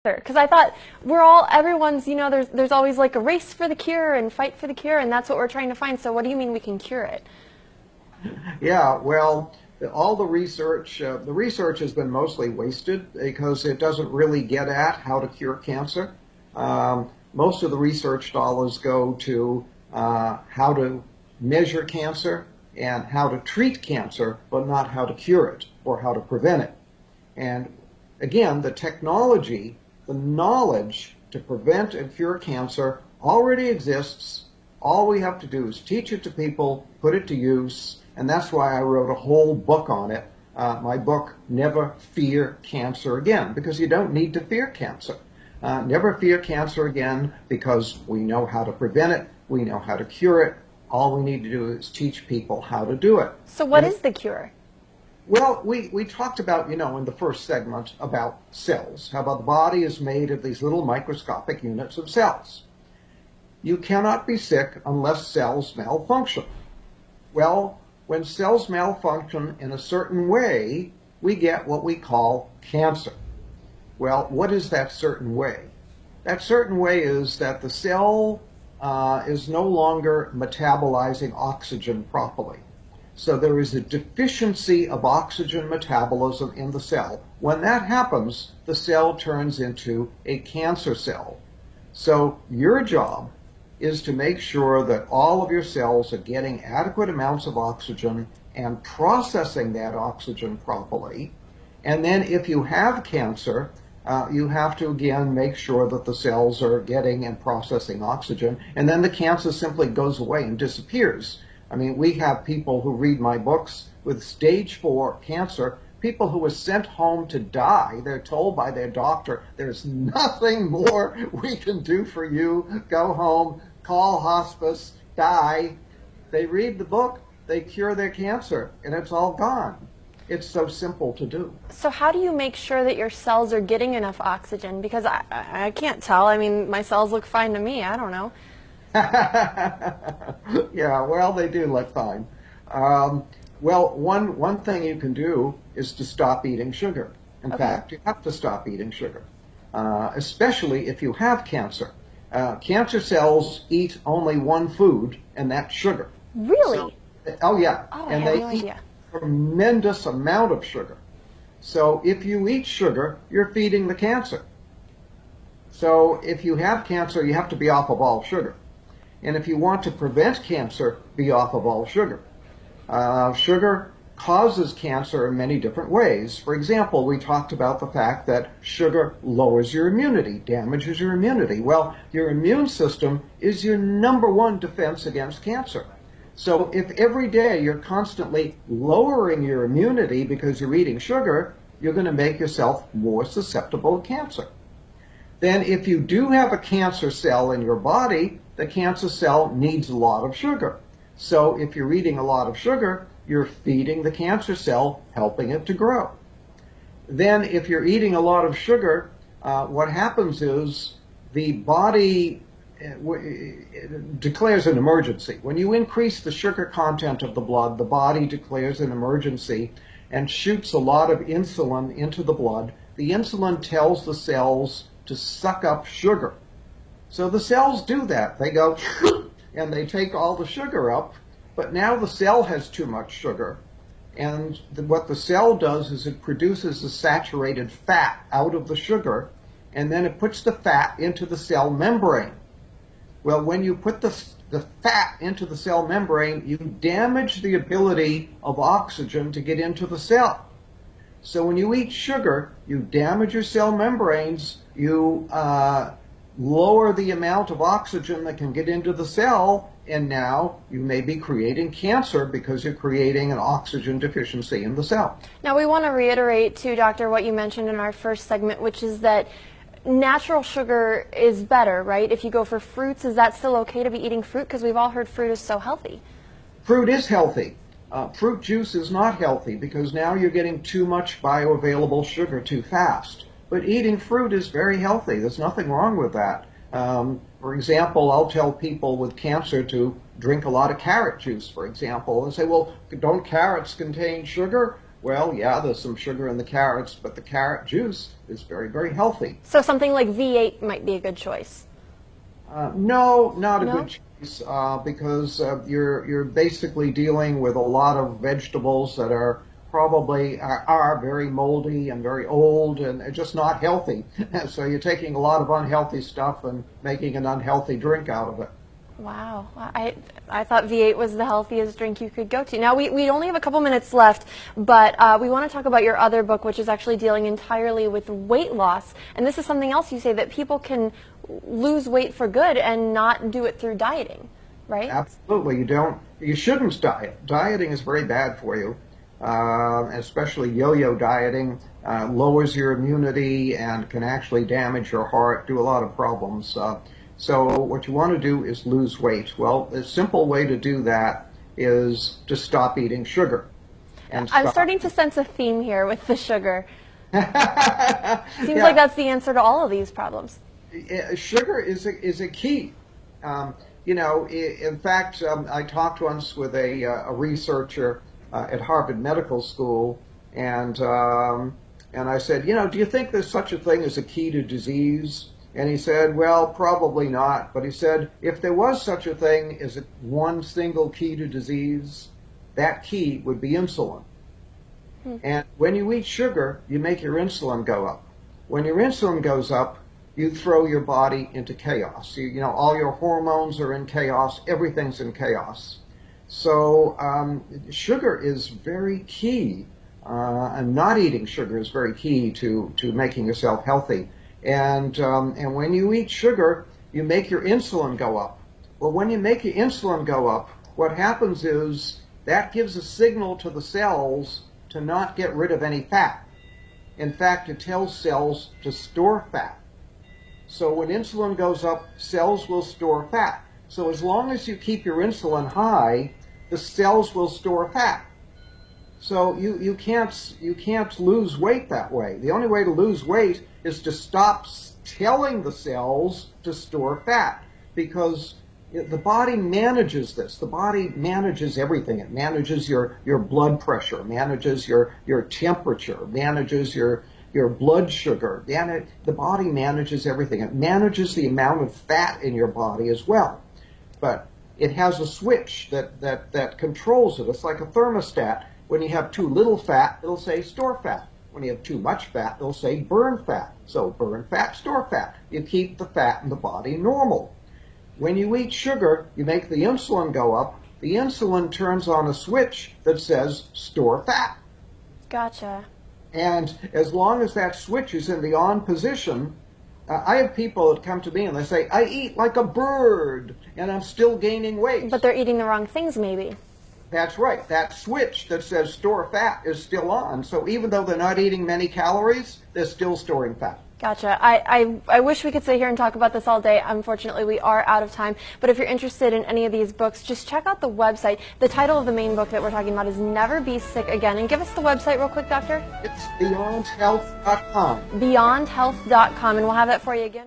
Because I thought everyone's, there's always like a race for the cure and fight for the cure, and that's what we're trying to find. So what do you mean we can cure it? Yeah, well, all the research has been mostly wasted because it doesn't really get at how to cure cancer. Most of the research dollars go to how to measure cancer and how to treat cancer, but not how to cure it or how to prevent it. And again, the technology, the knowledge to prevent and cure cancer already exists. All we have to do is teach it to people, put it to use, and that's why I wrote a whole book on it. My book, Never Fear Cancer Again, because you don't need to fear cancer. Never fear cancer again because we know how to prevent it, we know how to cure it. All we need to do is teach people how to do it. So what is the cure? Well, we talked about, in the first segment about cells, how the body is made of these little microscopic units of cells. You cannot be sick unless cells malfunction. Well, when cells malfunction in a certain way, we get what we call cancer. Well, what is that certain way? That certain way is that the cell is no longer metabolizing oxygen properly. So there is a deficiency of oxygen metabolism in the cell. When that happens, the cell turns into a cancer cell. So your job is to make sure that all of your cells are getting adequate amounts of oxygen and processing that oxygen properly. And then if you have cancer, you have to again make sure that the cells are getting and processing oxygen, and then the cancer simply goes away and disappears. I mean, we have people who read my books with stage 4 cancer, people who were sent home to die. They're told by their doctor, there's nothing more we can do for you. Go home, call hospice, die. They read the book, they cure their cancer, and it's all gone. It's so simple to do. So how do you make sure that your cells are getting enough oxygen? Because I can't tell. I mean, my cells look fine to me. I don't know. Yeah, well, they do look fine. Well, one thing you can do is to stop eating sugar. In fact, you have to stop eating sugar, especially if you have cancer. Cancer cells eat only one food, and that's sugar. Really? Oh, yeah. Oh, and I had they no eat idea. a tremendous amount of sugar. So if you eat sugar, you're feeding the cancer. So if you have cancer, you have to be off of all sugar. And if you want to prevent cancer, be off of all sugar. Sugar causes cancer in many different ways. For example, we talked about the fact that sugar lowers your immunity, damages your immunity. Well, your immune system is your #1 defense against cancer. So if every day you're constantly lowering your immunity because you're eating sugar, you're going to make yourself more susceptible to cancer. Then if you do have a cancer cell in your body, the cancer cell needs a lot of sugar. So if you're eating a lot of sugar, you're feeding the cancer cell, helping it to grow. Then if you're eating a lot of sugar, what happens is the body declares an emergency. When you increase the sugar content of the blood, the body declares an emergency and shoots a lot of insulin into the blood. The insulin tells the cells to suck up sugar. So the cells do that. They go and they take all the sugar up, but now the cell has too much sugar. And what the cell does is it produces the saturated fat out of the sugar, and then it puts the fat into the cell membrane. Well, when you put the fat into the cell membrane, you damage the ability of oxygen to get into the cell. So when you eat sugar, you damage your cell membranes, you lower the amount of oxygen that can get into the cell, and now you may be creating cancer because you're creating an oxygen deficiency in the cell. Now we want to reiterate too, Doctor, what you mentioned in our first segment, which is that natural sugar is better, right? If you go for fruits, is that still okay to be eating fruit? Because we've all heard fruit is so healthy. Fruit is healthy. Fruit juice is not healthy because now you're getting too much bioavailable sugar too fast. But eating fruit is very healthy. There's nothing wrong with that. For example, I'll tell people with cancer to drink a lot of carrot juice, for example, and say, well, don't carrots contain sugar? Well, yeah, there's some sugar in the carrots, but the carrot juice is very, very healthy. So something like V8 might be a good choice. No, not a No? good choice because you're basically dealing with a lot of vegetables that are probably are very moldy and very old and are just not healthy. So you're taking a lot of unhealthy stuff and making an unhealthy drink out of it. Wow, I thought V8 was the healthiest drink you could go to. Now, we only have a couple minutes left, but we want to talk about your other book, which is actually dealing entirely with weight loss. And this is something else you say, that people can lose weight for good and not do it through dieting, right? Absolutely, you shouldn't diet. Dieting is very bad for you, especially yo-yo dieting. Lowers your immunity and can actually damage your heart, do a lot of problems. So what you want to do is lose weight. Well, the simple way to do that is to stop eating sugar. I'm starting to sense a theme here with the sugar. Seems Yeah. like that's the answer to all of these problems. Sugar is a key. In fact, I talked once with a researcher at Harvard Medical School, and I said, do you think there's such a thing as a key to disease? And he said, well, probably not. But he said, if there was such a thing as one single key to disease, that key would be insulin. And when you eat sugar, you make your insulin go up. When your insulin goes up, you throw your body into chaos. All your hormones are in chaos. Everything's in chaos. So sugar is very key, and not eating sugar is very key to making yourself healthy. And when you eat sugar, you make your insulin go up. Well, when you make your insulin go up, what happens is that gives a signal to the cells to not get rid of any fat. In fact, it tells cells to store fat. So when insulin goes up, cells will store fat. So as long as you keep your insulin high, the cells will store fat. So you can't lose weight that way. The only way to lose weight is to stop telling the cells to store fat, because the body manages this. The body manages everything. It manages your blood pressure, manages your temperature, manages your blood sugar. The body manages everything. It manages the amount of fat in your body as well. But it has a switch that controls it. It's like a thermostat. When you have too little fat, it'll say store fat. When you have too much fat, it'll say burn fat. So burn fat, store fat. You keep the fat in the body normal. When you eat sugar, you make the insulin go up. The insulin turns on a switch that says store fat. Gotcha. And as long as that switch is in the on position, I have people that come to me and they say, I eat like a bird and I'm still gaining weight. But they're eating the wrong things, maybe. That's right. That switch that says store fat is still on. So even though they're not eating many calories, they're still storing fat. Gotcha. I wish we could sit here and talk about this all day. Unfortunately, we are out of time. But if you're interested in any of these books, just check out the website. The title of the main book that we're talking about is Never Be Sick Again. And give us the website real quick, Doctor. It's beyondhealth.com. Beyondhealth.com. And we'll have that for you again.